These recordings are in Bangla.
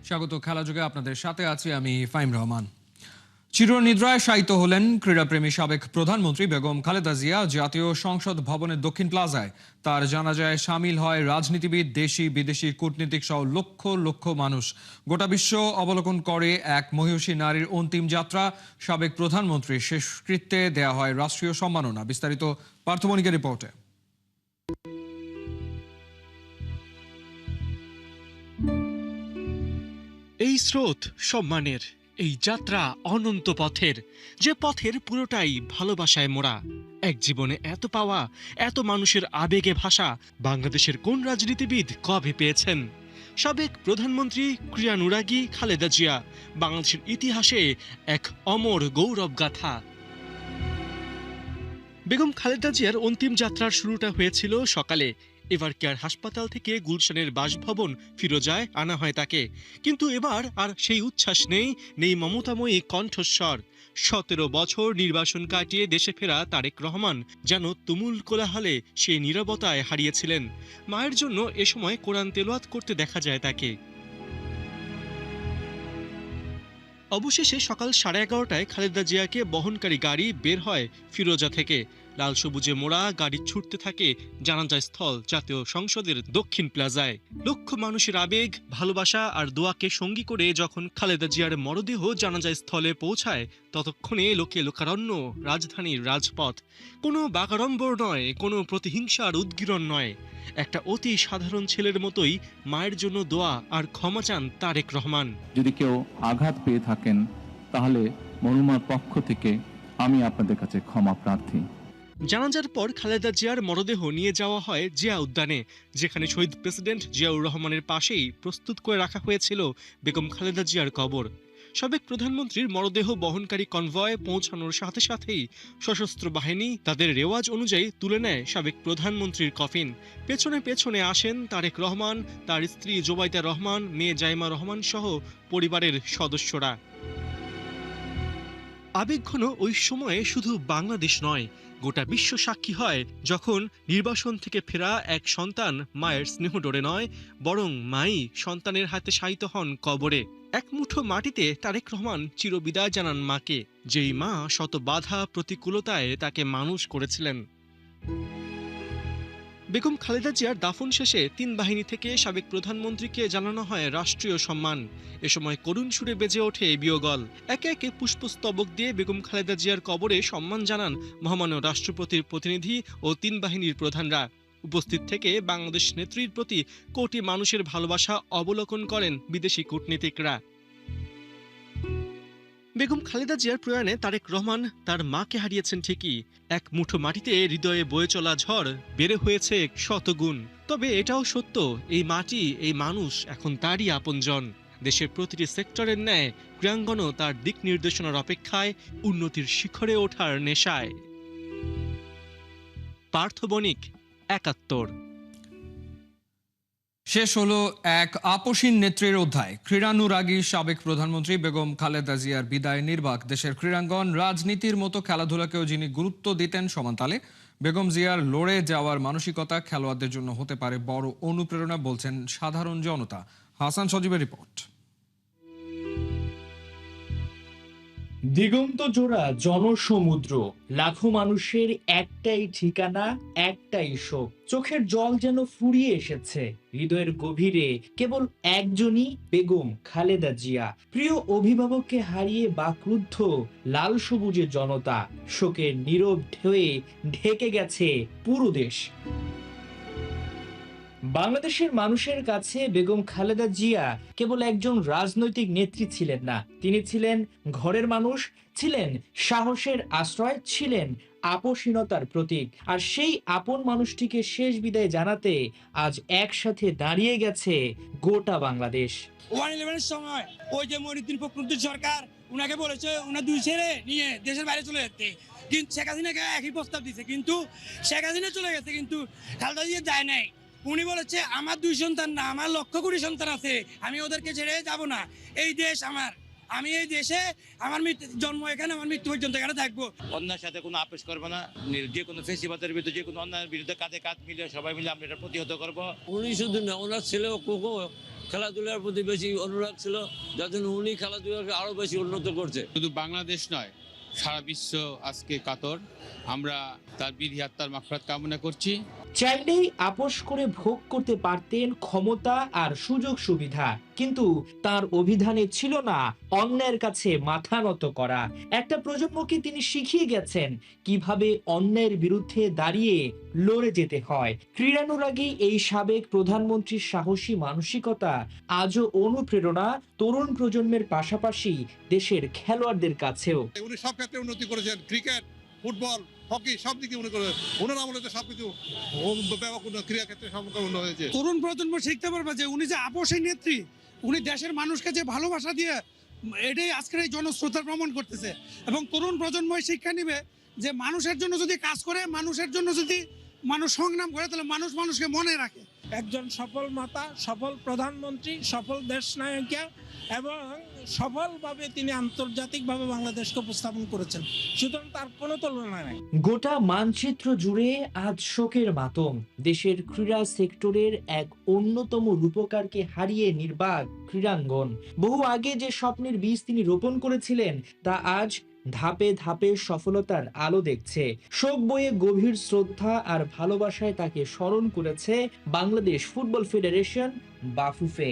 স্বাগত খেলাযোগে, আপনাদের সাথে আছি আমি ফাইম রহমান। চিরনিদ্রায় শায়িত হলেন ক্রীড়াপ্রেমী সাবেক প্রধানমন্ত্রী বেগম খালেদা জিয়া জাতীয় সংসদ ভবনের দক্ষিণ প্লাজায়। তার জানাজায় সামিল হয় রাজনীতিবিদ, দেশি বিদেশি কূটনীতিক সহ লক্ষ লক্ষ মানুষ। গোটা বিশ্ব অবলোকন করে এক মহিষী নারীর অন্তিম যাত্রা। সাবেক প্রধানমন্ত্রীর শেষকৃত্যে দেয়া হয় রাষ্ট্রীয় সম্মাননা। বিস্তারিত পার্থবণিকের রিপোর্টে। এই স্রোত সম্মানের, এই যাত্রা অনন্ত পথের, যে পথের পুরোটাই ভালোবাসায় মোড়া। এক জীবনে এত পাওয়া, এত মানুষের আবেগে ভাষা বাংলাদেশের কোন রাজনীতিবিদ কবে পেয়েছেন? সাবেক প্রধানমন্ত্রী ক্রীড়ানুরাগী খালেদা জিয়া বাংলাদেশের ইতিহাসে এক অমর গৌরব গাথা। বেগম খালেদা জিয়ার অন্তিম যাত্রার শুরুটা হয়েছিল সকালে। এভারকেয়ার হাসপাতাল থেকে গুলশানের বাসভবন ফিরোজায় আনা হয় তাকে। কিন্তু এবার আর সেই উচ্ছ্বাস নেই, নেই মমতাময়ী কণ্ঠস্বর। 17 বছর নির্বাসন কাটিয়ে দেশে ফেরা তারেক রহমান যেন তুমুল কোলাহলে সেই নীরবতায় হারিয়েছিলেন। মায়ের জন্য এ সময় কোরআন তেলাওয়াত করতে দেখা যায় তাকে। অবশেষে সকাল 11:30টায় খালেদা জিয়াকে বহনকারী গাড়ি বের হয় ফিরোজা থেকে। লাল সবুজে মোড়া গাড়ি ছুটতে থাকে জানাজা স্থল জাতীয় সংসদের দক্ষিণ প্লাজায়। লক্ষ মানুষের আবেগ, ভালোবাসা আর দোয়াকে সঙ্গী করে যখন খালেদা জিয়ার মরদেহ জানাজা স্থলে পৌঁছায়, ততক্ষণে লোকে লোকারণ্য রাজধানীর রাজপথ। কোনো বাগাড়ম্বর নয়, কোনো প্রতিহিংসার উদ্গীরণ নয়। একটা অতি সাধারণ ছেলের মতোই মায়ের জন্য দোয়া আর ক্ষমা চান তারেক রহমান। যদি কেউ আঘাত পেয়ে থাকেন তাহলে মনুমার পক্ষ থেকে আমি আপনাদের কাছে ক্ষমা প্রার্থী। জানাজার পর খালেদা জিয়ার মরদেহ নিয়ে যাওয়া হয় জিয়া উদ্যানে, যেখানে শহীদ প্রেসিডেন্ট জিয়াউর রহমানের পাশেই প্রস্তুত করে রাখা হয়েছিল বেগম খালেদা জিয়ার কবর। সাবেক প্রধানমন্ত্রীর মরদেহ বহনকারী কনভয় পৌঁছানোর সাথে সাথেই সশস্ত্র বাহিনী তাদের রেওয়াজ অনুযায়ী তুলে নেয় সাবেক প্রধানমন্ত্রীর কফিন। পেছনে পেছনে আসেন তারেক রহমান, তার স্ত্রী জোবাইদা রহমান, মেয়ে জাইমা রহমান সহ পরিবারের সদস্যরা। আবেগঘন ওই সময়ে শুধু বাংলাদেশ নয়, গোটা বিশ্ব সাক্ষী হয় যখন নির্বাসন থেকে ফেরা এক সন্তান মায়ের স্নেহডোরে নয়, বরং মাই সন্তানের হাতে শায়িত হন কবরে। এক মুঠো মাটিতে তারেক রহমান চিরবিদায় জানান মাকে, যেই মা শত বাধা প্রতিকূলতায় তাকে মানুষ করেছিলেন। বেগম খালেদা জিয়ার দাফন শেষে 3 বাহিনী থেকে সাবেক প্রধানমন্ত্রীকে জানানো হয় রাষ্ট্রীয় সম্মান। এ সময় করুণ সুরে বেজে ওঠে বিয়োগল। একে একে পুষ্পস্তবক দিয়ে বেগম খালেদা জিয়ার কবরে সম্মান জানান মহামান্য রাষ্ট্রপতির প্রতিনিধি ও 3 বাহিনীর প্রধানরা। উপস্থিত থেকে বাংলাদেশ নেত্রীর প্রতি কোটি মানুষের ভালোবাসা অবলোকন করেন বিদেশি কূটনীতিকরা। বেগম খালেদা জিয়ার প্রয়াণে তারেক রহমান তার মাকে হারিয়েছেন ঠিকই, এক মুঠো মাটিতে হৃদয়ে বয়ে চলা ঝড় বেড়ে হয়েছে শতগুণ। তবে এটাও সত্য, এই মাটি, এই মানুষ এখন তারই আপনজন। দেশের প্রতিটি সেক্টরের ন্যায় ক্রীড়াঙ্গনও তার দিক নির্দেশনার অপেক্ষায়, উন্নতির শিখরে ওঠার নেশায়। পার্থ বণিক, ৭১। শেষ হলো এক আপসীন নেত্রীর অধ্যায়। ক্রীড়ানুরাগী সাবেক প্রধানমন্ত্রী বেগম খালেদা জিয়ার বিদায় নির্বাক। দেশের ক্রীড়াঙ্গন, রাজনীতির মতো খেলাধুলাকেও যিনি গুরুত্ব দিতেন সমানতালে। বেগম জিয়ার লড়ে যাওয়ার মানসিকতা খেলোয়াড়দের জন্য হতে পারে বড় অনুপ্রেরণা বলছেন সাধারণ জনতা। হাসান সজীবের রিপোর্ট। দিগন্ত জোড়া জনসমুদ্র, লাখো মানুষের একটাই ঠিকানা, একটাই শোক। চোখের জল যেন ফুরিয়ে এসেছে হৃদয়ের গভীরে। কেবল একজনই, বেগম খালেদা জিয়া। প্রিয় অভিভাবককে হারিয়ে বাকরুদ্ধ লাল সবুজের জনতা। শোকের নীরব ঢেউয়ে ঢেকে গেছে পুরো দেশ। বাংলাদেশের মানুষের কাছে বেগম খালেদা জিয়া কেবল একজন রাজনৈতিক নেত্রী ছিলেন না, তিনি ছিলেন ঘরের মানুষ, ছিলেন সাহসের আশ্রয়, ছিলেন আপসীনতার প্রতীক। আর সেই আপন মানুষটিকে শেষ বিদায় জানাতে আজ একসাথে দাঁড়িয়ে গেছে গোটা বাংলাদেশ। 111-এর সময় ওই যে মনিউদ্দিন ফখরুদ্দিন সরকার উনাকে বলেছে উনার 2 ছেলে নিয়ে দেশের বাইরে চলে যেতে, কিন্তু শেখ হাসিনাকে একই প্রস্তাব দিছে, কিন্তু শেখ হাসিনা চলে গেছে, কিন্তু খালেদা জিয়া যায় নাই। উনি বলেছে আমার 2 সন্তান না, আমার লক্ষ কোটি সন্তান আছে, আমি ওদেরকে ছেড়ে যাব না। এই দেশ আমার, আমি এই দেশে, আমার জন্ম এখানে, আমার মৃত্যু পর্যন্ত এখানে থাকবো। অন্যার সাথে কোনো আপোষ করবো না, যে কোনো ফেসিবাদের বিরুদ্ধে, যে কোনো অন্যায়ের বিরুদ্ধে কাঁধে কাঁধ মিলিয়ে সবাই মিলে আমরা এটা প্রতিহত করবো। উনি শুধু না, ওনার ছেলেও খেলাধুলার প্রতি বেশি অনুরাগ ছিল, যার জন্য উনি খেলাধুলাকে আরো বেশি উন্নত করছে। শুধু বাংলাদেশ নয়, সারা বিশ্ব আজকে কাতর। আমরা তার বিধি আত্মার মাগফিরাত কামনা করছি। চাইলেই আপোষ করে ভোগ করতে পারতেন ক্ষমতা আর সুযোগ সুবিধা, কিন্তু তার অভিধানে ছিল না অন্যের কাছে মাথা নত করা। একটা প্রজন্মকে তিনি শিখিয়ে গেছেন কিভাবে অন্যের বিরুদ্ধে দাঁড়িয়ে লড়ে যেতে হয়। ক্রীড়ানুরাগী এই সাবেক প্রধানমন্ত্রীর সাহসী মানসিকতা আজও অনুপ্রেরণা তরুণ প্রজন্মের পাশাপাশি দেশের খেলোয়াড়দের কাছেও। উনি সব ক্ষেত্রে উন্নতি করেছেন, ক্রিকেট, ফুটবল, হকি সব দিকে উনি করে। ওনার আমলে তো সবকিছু ব্যাপক ক্রীড়া ক্ষেত্রে সম্পূর্ণ হয়েছে। তরুণ প্রজন্ম শিখতে পারবে যে উনি যে আপোষী নেত্রী, উনি দেশের মানুষকে যে ভালোবাসা দিয়ে, এটাই আজকের এই জনশ্রোতার প্রমাণ করতেছে। এবং তরুণ প্রজন্ম শিক্ষা নিবে যে মানুষের জন্য যদি কাজ করে, মানুষের জন্য যদি মানুষ সংগ্রাম করে, তাহলে মানুষ মানুষকে মনে রাখে। একজন সফল মাতা, সফল প্রধানমন্ত্রী, সফল দেশ নায়িকা এবং সফলভাবে তিনি আন্তর্জাতিকভাবে বাংলাদেশকে উপস্থাপন করেছেন। সুতরাং তার কোনো তুলনা নেই। গোটা মানচিত্র জুড়ে আজ শোকের মাতম। দেশের ক্রীড়া সেক্টরের এক অন্যতম রূপকারকে হারিয়ে নির্বাক ক্রীড়াঙ্গন। বহু আগে যে স্বপ্নের বীজ তিনি রোপণ করেছিলেন তা আজ ধাপে ধাপে সফলতার আলো দেখছে। শোক বয়ে গভীর শ্রদ্ধা আর ভালোবাসায় তাকে স্মরণ করেছে বাংলাদেশ ফুটবল ফেডারেশন বাফুফে।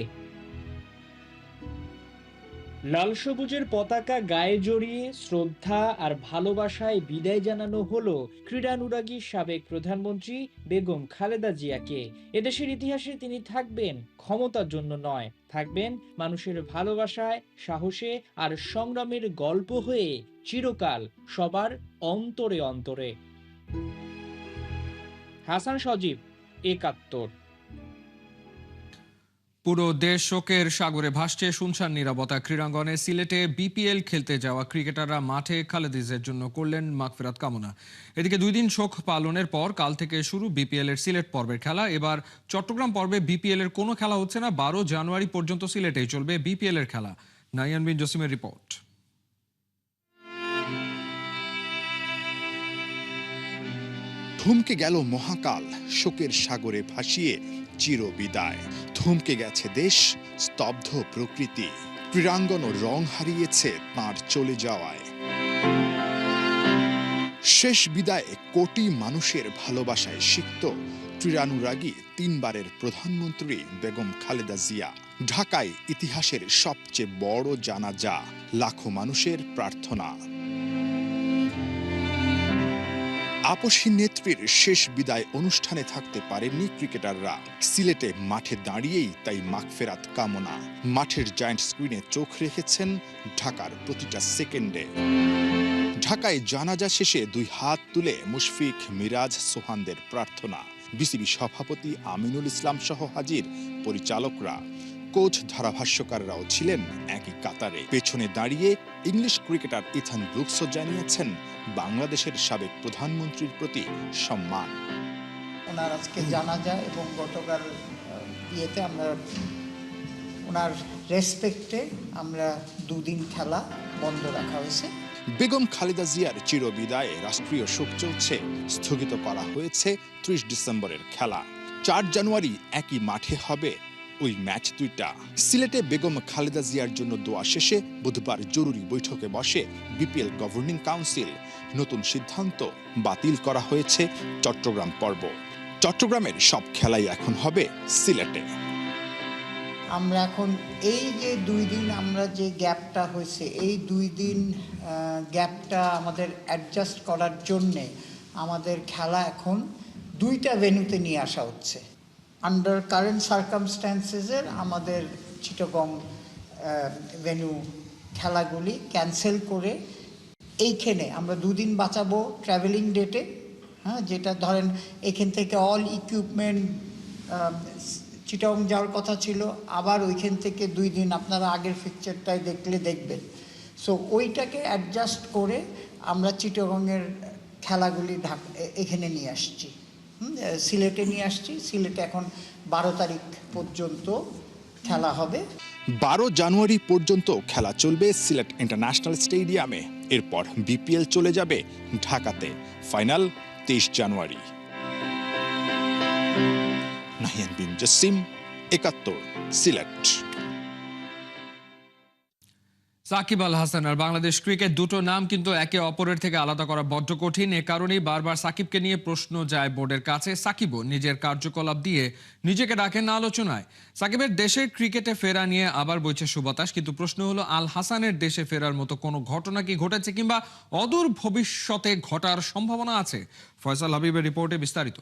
লাল সবুজের পতাকা গায়ে জড়িয়ে শ্রদ্ধা আর ভালোবাসায় বিদায় জানানো হলো ক্রীড়ানুরাগী সাবেক প্রধানমন্ত্রী বেগম খালেদা জিয়াকে। এদেশের ইতিহাসে তিনি থাকবেন ক্ষমতার জন্য নয়, থাকবেন মানুষের ভালোবাসায়, সাহসে আর সংগ্রামের গল্প হয়ে চিরকাল সবার অন্তরে অন্তরে। হাসান সজীব, ৭১। পুরো দেশ শোকের সাগরে ভাসছে, শুনশান নীরবতা। ক্রীড়াঙ্গনে সিলেটে বিপিএল খেলতে যাওয়া ক্রিকেটাররা মাঠে খালেদিজের জন্য করলেন মাগফিরাত কামনা। এদিকে 2 দিন শোক পালনের পর কাল থেকে শুরু বিপিএল এর সিলেট পর্বের খেলা। এবার চট্টগ্রাম পর্বে বিপিএল এর কোনো খেলা হচ্ছে না। 12 জানুয়ারি পর্যন্ত সিলেটেই চলবে বিপিএল এর খেলা। নাইয়ান বিন জসিমের রিপোর্ট। থমকে গেল মহাকাল, শোকের সাগরে ভাসিয়ে চিরবিদায়। থমকে গেছে দেশ, স্তব্ধ প্রকৃতি। ক্রীড়াঙ্গন রং হারিয়েছে তাঁর চলে যাওয়ায়। শেষ বিদায়ে কোটি মানুষের ভালোবাসায় সিক্ত ক্রীড়ানুরাগী 3 বারের প্রধানমন্ত্রী বেগম খালেদা জিয়া। ঢাকায় ইতিহাসের সবচেয়ে বড় জানাজা, লাখো মানুষের প্রার্থনা। আপসী নেত্রীর শেষ বিদায় অনুষ্ঠানে থাকতে পারেননি ক্রিকেটাররা। সিলেটে মাঠে দাঁড়িয়েই তাই মাগফিরাত কামনা। মাঠের জায়ান্ট স্ক্রিনে চোখ রেখেছেন ঢাকার প্রতিটা সেকেন্ডে। ঢাকায় জানাজা শেষে 2 হাত তুলে মুশফিক, মিরাজ, সোহানদের প্রার্থনা। বিসিবি সভাপতি আমিনুল ইসলাম সহ হাজির পরিচালকরা, কোচ, ধারাভাষ্যকাররাও ছিলেন একই কাতারে। পেছনে দাঁড়িয়ে ইংলিশ ক্রিকেটার ইথান ব্রুকসও জানিয়েছেন বাংলাদেশের সাবেক প্রধানমন্ত্রীর প্রতি সম্মান। ওনার আজকে জানাজা এবং গতকাল ইয়েতে আমরা ওনার রেসপেক্টে আমরা 2 দিন খেলা বন্ধ রাখা হয়েছে। বেগম খালেদা জিয়ার চিরবিদায়ে রাষ্ট্রীয় শোক চলছে। স্থগিত করা হয়েছে 30 ডিসেম্বরের খেলা। 4 জানুয়ারি একই মাঠে হবে ওই ম্যাচ 2টা। সিলেটে বেগম খালেদা জিয়ার জন্য দোয়া শেষে বুধবার জরুরি বৈঠকে বসে বিপিএল গভর্নিং কাউন্সিল। নতুন সিদ্ধান্ত, বাতিল করা হয়েছে চট্টগ্রাম পর্ব। চট্টগ্রামের সব খেলাই এখন হবে সিলেটে। আমরা এখন এই যে 2 দিন আমরা যে গ্যাপটা হয়েছে, এই 2 দিন গ্যাপটা আমাদের অ্যাডজাস্ট করার জন্যে আমাদের খেলা এখন 2টা ভেন্যুতে নিয়ে আসা হচ্ছে। আন্ডার কারেন্ট সার্কামস্ট্যান্সেসের আমাদের চিটাগং ভেন্যু খেলাগুলি ক্যান্সেল করে এইখানে আমরা 2 দিন বাঁচাবো ট্রাভেলিং ডেটে। হ্যাঁ, যেটা ধরেন এখান থেকে অল ইকুইপমেন্ট চিটাগং যাওয়ার কথা ছিল, আবার ওইখান থেকে 2 দিন আপনারা আগের পিকচারটায় দেখবেন। সো ওইটাকে অ্যাডজাস্ট করে আমরা চিটাগংয়ের খেলাগুলি এখানে নিয়ে আসছি, সিলেটে নিয়ে আসছি। সিলেটে এখন 12 তারিখ পর্যন্ত খেলা হবে। 12 জানুয়ারি পর্যন্ত খেলা চলবে সিলেট ইন্টারন্যাশনাল স্টেডিয়ামে। এরপর বিপিএল চলে যাবে ঢাকাতে। ফাইনাল 23 জানুয়ারি। নাহিয়ান বিন জসিম, 71 সিলেট। সাকিব আল হাসান আর বাংলাদেশ ক্রিকেট দুটো নাম কিন্তু একে অপরের থেকে আলাদা করা বড্ড কঠিন। এ কারণেই বারবার সাকিবকে নিয়ে প্রশ্ন যায় বোর্ডের কাছে। সাকিবও নিজের কার্যকলাপ দিয়ে নিজেকে ডাকেন আলোচনায়। সাকিবের দেশের ক্রিকেটে ফেরা নিয়ে আবার বইছে সুবাতাস, কিন্তু প্রশ্ন হলো আল হাসানের দেশে ফেরার মতো কোনো ঘটনা কি ঘটেছে কিংবা অদূর ভবিষ্যতে ঘটার সম্ভাবনা আছে? ফয়সাল হাবিবের রিপোর্টে বিস্তারিত।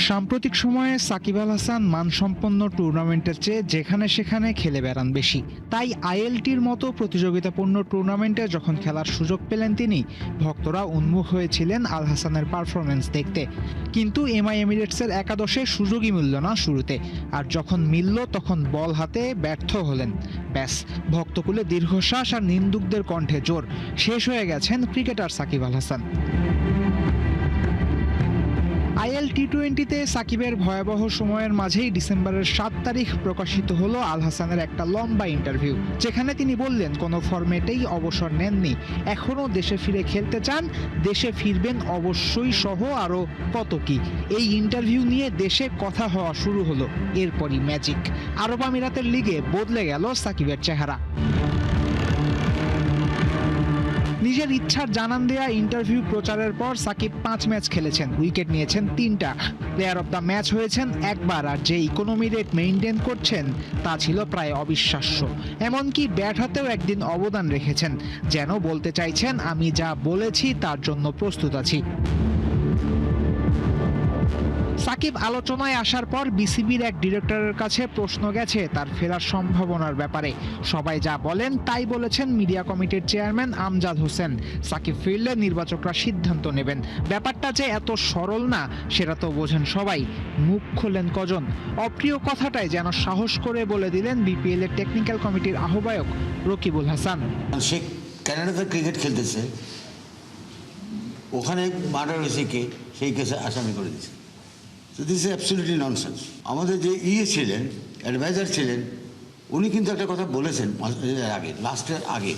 সাম্প্রতিক সময়ে সাকিব আল হাসান মানসম্পন্ন টুর্নামেন্টের চেয়ে যেখানে সেখানে খেলে বেড়ান বেশি। তাই আইএলটির মতো প্রতিযোগিতাপূর্ণ টুর্নামেন্টে যখন খেলার সুযোগ পেলেন তিনি, ভক্তরা উন্মুখ হয়েছিলেন আল হাসানের পারফরমেন্স দেখতে। কিন্তু এমআই এমিরেটসের একাদশে সুযোগই মিলল না শুরুতে, আর যখন মিলল তখন বল হাতে ব্যর্থ হলেন। ব্যাস, ভক্তকুলে দীর্ঘশ্বাস আর নিন্দুকদের কণ্ঠে জোর। শেষ হয়ে গেছেন ক্রিকেটার সাকিব আল হাসান। আইএল টি-20তে সাকিবের ভয়াবহ সময়ের মাঝেই ডিসেম্বরের 7 তারিখ প্রকাশিত হলো আল হাসানের একটা লম্বা ইন্টারভিউ, যেখানে তিনি বললেন কোনো ফরম্যাটেই অবসর নেননি, এখনও দেশে ফিরে খেলতে চান, দেশে ফিরবেন অবশ্যই সহ আরও কত কি। এই ইন্টারভিউ নিয়ে দেশে কথা হওয়া শুরু হলো। এরপরই ম্যাজিক, আরব আমিরাতের লিগে বদলে গেল সাকিবের চেহারা। নিজের ইচ্ছার জানান দেয়া ইন্টারভিউ প্রচারের পর সাকিব 5 ম্যাচ খেলেছেন, উইকেট নিয়েছেন 3টা, প্লেয়ার অব দ্য ম্যাচ হয়েছেন একবার, আর যে ইকোনমি রেট মেইনটেইন করছেন তা ছিল প্রায় অবিশ্বাস্য। এমনকি ব্যাট হাতেও একদিন অবদান রেখেছেন, যেন বলতে চাইছেন আমি যা বলেছি তার জন্য প্রস্তুত আছি। সাকিব আলোচনায় আসার পর বিসিবির এক ডিরেক্টরের কাছে প্রশ্ন গেছে তার ফেরার সম্ভাবনার ব্যাপারে। সবাই যা বলেন তাই বলেছেন মিডিয়া কমিটির চেয়ারম্যান আমজাদ হোসেন। সাকিব ফিরলে নির্বাচকরা সিদ্ধান্ত নেবেন। ব্যাপারটা যে এত সরল না সেটা তো বোঝেন সবাই। মুখ খোলেন কজন? অপ্রিয় কথাটাই যেন সাহস করে বলে দিলেন বিপিএল এর টেকনিক্যাল কমিটির আহ্বায়ক রকিবুল হাসান। সে কানাডাতে ক্রিকেট খেলতেছে, ওখানে মার্ডার হয়েছে কে, সেই কেসে আসামি করে দিচ্ছে। So this is absolutely nonsense. আমাদের যে ছিলেন, অ্যাডভাইজার ছিলেন, উনি কিন্তু একটা কথা বলেছেন আগে, লাস্টের আগে,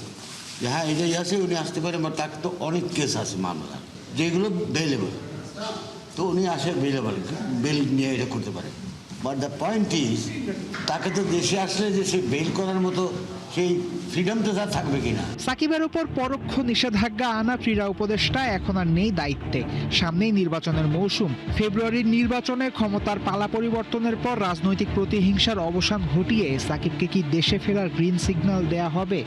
যে হ্যাঁ এটাই আছে, উনি আসতে পারেন, বা তার তো অনেক কেস আছে মামলা যেগুলো বেলেবল, তো উনি আসে বেলেবল, বেল নিয়ে এটা করতে পারে। বাট দ্য পয়েন্ট ইজ, তাকে তো দেশে আসলে যে সে বেল করার মতো সেই ফ্রিডম তো তার থাকবে কিনা। সাকিবের উপর পরোক্ষ নিষেধাজ্ঞা আনা ক্রীড়া উপদেষ্টা এখন আর নেই দায়িত্বে। সামনেই নির্বাচনের মৌসুম। ফেব্রুয়ারির নির্বাচনে ক্ষমতার পালা পরিবর্তনের পর রাজনৈতিক প্রতিহিংসার অবসান ঘটিয়ে সাকিবকে কি দেশে ফেরার গ্রিন সিগন্যাল দেয়া হবে?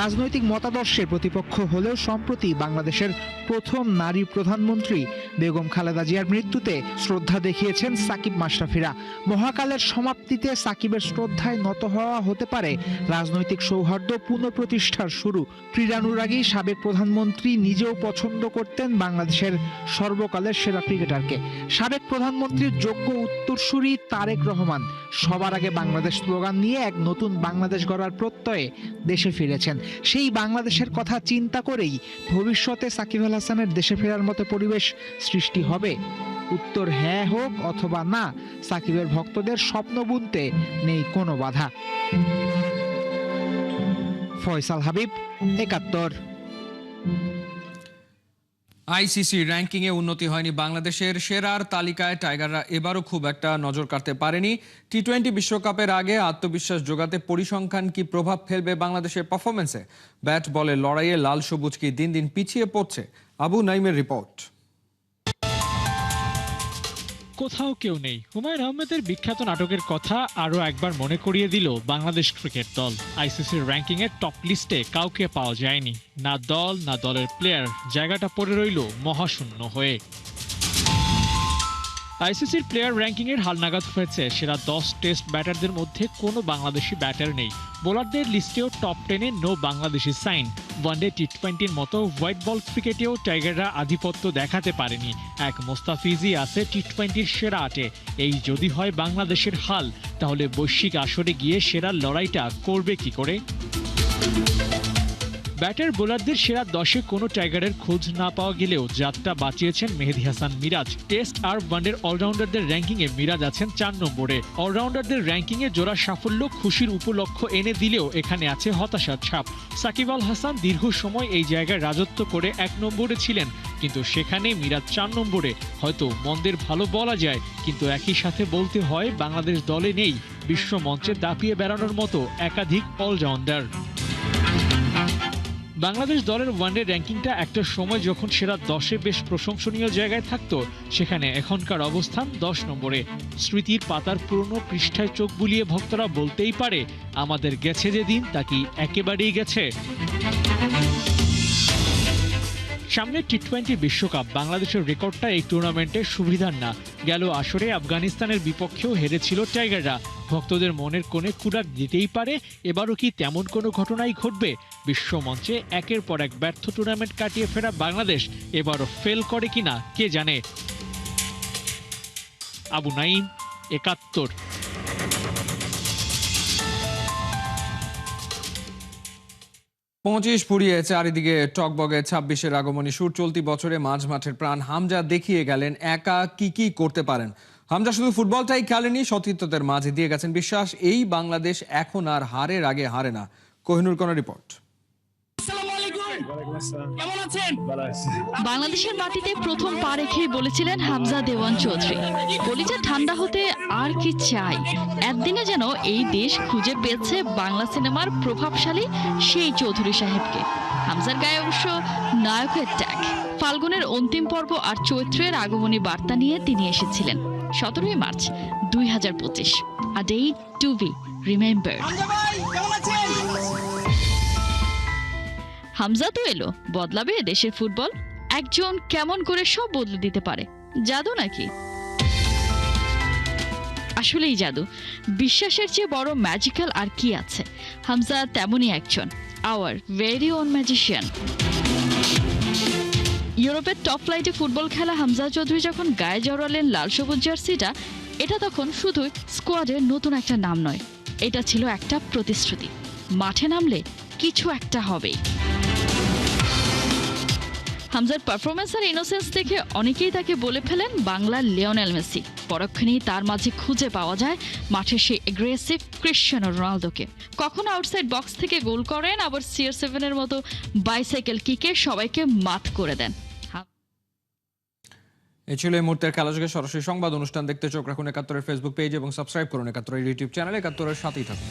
রাজনৈতিক মতাদর্শের প্রতিপক্ষ হলেও সম্প্রতি বাংলাদেশের প্রথম নারী প্রধানমন্ত্রী বেগম খালেদা জিয়ার মৃত্যুতে শ্রদ্ধা দেখিয়েছেন সাকিব মাশরাফিরা। মহাকালের সমাপ্তিতে সাকিবের শ্রদ্ধায় নত হওয়া হতে পারে রাজনৈতিক সৌহার্দ্য পুনঃপ্রতিষ্ঠার শুরু। ক্রীড়ানুরাগী সাবেক প্রধানমন্ত্রী নিজেও পছন্দ করতেন বাংলাদেশের সর্বকালের সেরা ক্রিকেটারকে। সাবেক প্রধানমন্ত্রীর যোগ্য উত্তরসূরি তারেক রহমান সবার আগে বাংলাদেশ স্লোগান নিয়ে এক নতুন বাংলাদেশ গড়ার প্রত্যয়ে দেশে ফিরেছেন। সেই বাংলাদেশের কথা চিন্তা করেই ভবিষ্যতে সাকিব আল হাসানের দেশে ফেরার মতো পরিবেশ সৃষ্টি হবে। উত্তর হ্যাঁ হোক অথবা না, সাকিবের ভক্তদের স্বপ্ন বুনতে নেই কোনো বাধা। ফয়সাল হাবিব, 71। আইসিসি র্যাঙ্কিং এ উন্নতি হয়নি বাংলাদেশের। সেরার তালিকায় টাইগাররা এবারও খুব একটা নজর কাড়তে পারেনি। টি-20 বিশ্বকাপের আগে আত্মবিশ্বাস জোগাতে পরিসংখ্যান কি প্রভাব ফেলবে বাংলাদেশের পারফরমেন্সে? ব্যাট বলে লড়াইয়ে লাল সবুজ কি দিন দিন পিছিয়ে পড়ছে? আবু নাইমের রিপোর্ট। কোথাও কেউ নেই, হুমায়ুন আহমেদের বিখ্যাত নাটকের কথা আরও একবার মনে করিয়ে দিল বাংলাদেশ ক্রিকেট দল। আইসিসির র্যাঙ্কিং এর টপ লিস্টে কাউকে পাওয়া যায়নি, না দল না দলের প্লেয়ার। জায়গাটা পড়ে রইল মহাশূন্য হয়ে। আইসিসির প্লেয়ার র্যাঙ্কিং এর হালনাগাদ হয়েছে সেরা 10 টেস্ট ব্যাটারদের মধ্যে কোনো বাংলাদেশি ব্যাটার নেই। বোলারদের লিস্টেও টপ 10-এ নো বাংলাদেশি সাইন। ওয়ানডে টি-20-র মতো হোয়াইট বল ক্রিকেটেও টাইগাররা আধিপত্য দেখাতে পারেনি। এক মোস্তাফিজই আছে টি-20-র সেরা 8-এ। এই যদি হয় বাংলাদেশের হাল, তাহলে বৈশ্বিক আসরে গিয়ে সেরা লড়াইটা করবে কি করে? ব্যাটার বোলারদের সেরা 10-এ কোনো টাইগারের খোঁজ না পাওয়া গেলেও যাত্রা বাঁচিয়েছেন মেহেদী হাসান মিরাজ। টেস্ট আর ওয়ানডের অলরাউন্ডারদের র্যাঙ্কিংয়ে মিরাজ আছেন 4 নম্বরে। অলরাউন্ডারদের র্যাঙ্কিংয়ে জোড়া সাফল্য খুশির উপলক্ষ এনে দিলেও এখানে আছে হতাশার ছাপ। সাকিব আল হাসান দীর্ঘ সময় এই জায়গায় রাজত্ব করে 1 নম্বরে ছিলেন, কিন্তু সেখানে মিরাজ 4 নম্বরে। হয়তো মন্দের ভালো বলা যায়, কিন্তু একই সাথে বলতে হয় বাংলাদেশ দলে নেই বিশ্ব মঞ্চে দাপিয়ে বেড়ানোর মতো একাধিক অলরাউন্ডার। বাংলাদেশ দলের ওয়ানডে র্যাঙ্কিংটা একটা সময় যখন সেরা 10-এ বেশ প্রশংসনীয় জায়গায় থাকতো, সেখানে এখনকার অবস্থান 10 নম্বরে। স্মৃতির পাতার পুরনো পৃষ্ঠায় চোখ বুলিয়ে ভক্তরা বলতেই পারে, আমাদের গেছে যে দিন তা কি একেবারেই গেছে। সামনে টি-20 বিশ্বকাপ। বাংলাদেশের রেকর্ডটা এই টুর্নামেন্টের সুবিধার না। গেল আসরে আফগানিস্তানের বিপক্ষেও হেরেছিল টাইগাররা। ভক্তদের মনের কোণে কুড়াক দিতেই পারে, এবারও কি তেমন কোনো ঘটনাই ঘটবে? বিশ্বমঞ্চে একের পর এক ব্যর্থ টুর্নামেন্ট কাটিয়ে ফেরা বাংলাদেশ এবারও ফেল করে কিনা কে জানে। আবু নাঈম, ৭১। 25 ফুরিয়ে চারিদিকে টকবগে 26-এর আগমনী সুর। চলতি বছরে মাঝ মাঠের প্রাণ হামজা দেখিয়ে গেলেন একা কি করতে পারেন। হামজা শুধু ফুটবলটাই খেলেনি, সতীর্থদের মাঝে দিয়ে গেছেন বিশ্বাস, এই বাংলাদেশ এখন আর হারের আগে হারে না। কোহিনুর কোন রিপোর্ট। বাংলাদেশের মাটিতে প্রথম পা রেখেই বলেছিলেন হামজা দেওয়ান চৌধুরী, কলিজা ঠান্ডা হতে আর কি চাই। একদিনে যেন এই দেশ খুঁজে পেয়েছে বাংলা সিনেমার প্রভাবশালী সেই চৌধুরী সাহেবকে। হামজার গায়ে অবশ্য নায়কের ট্যাগ। ফাল্গুনের অন্তিম পর্ব আর চৈত্রের আগমনী বার্তা নিয়ে তিনি এসেছিলেন। 17 March 2025, a day to be remembered। Hamza তো এলো, বদলাবে দেশের ফুটবল। একজন কেমন করে সব বদলে দিতে পারে? জাদু নাকি? আসলেই জাদু। বিশ্বাসের চেয়ে বড় ম্যাজিক্যাল আর কি আছে? হামজা তেমনই একজন, আওয়ার ভেরি ওন ম্যাজিশিয়ান। ইউরোপের টপ ফ্লাইটে ফুটবল খেলা হামজা চৌধুরী যখন গায়ে জড়ালেন লাল সবুজ জার্সিটা, এটা তখন শুধুই স্কোয়াডের নতুন একটা নাম নয়, এটা ছিল একটা প্রতিশ্রুতি। মাঠে নামলে কিছু একটা হবেই। হামজার পারফরমেন্স আর ইনোসেন্স দেখে অনেকেই তাকে বলে ফেলেন বাংলার লিওনেল মেসি। পরক্ষণেই তার মাঝে খুঁজে পাওয়া যায় মাঠের সেই এগ্রেসিভ ক্রিশ্চিয়ানো রোনালদোকে। কখনো আউটসাইড বক্স থেকে গোল করেন, আবার CR7 এর মতো বাইসাইকেল কিকে সবাইকে মাত করে দেন। এই ছিল এই মুহূর্তের খেলাযোগে সরাসরি সংবাদ অনুষ্ঠান দেখতে চোখ রাখুন ৭১-এর ফেসবুক পেজ এবং সাবস্ক্রাইব করুন ৭১-এর ইউটিউব চ্যানেল। ৭১-এর সাথেই থাকুন।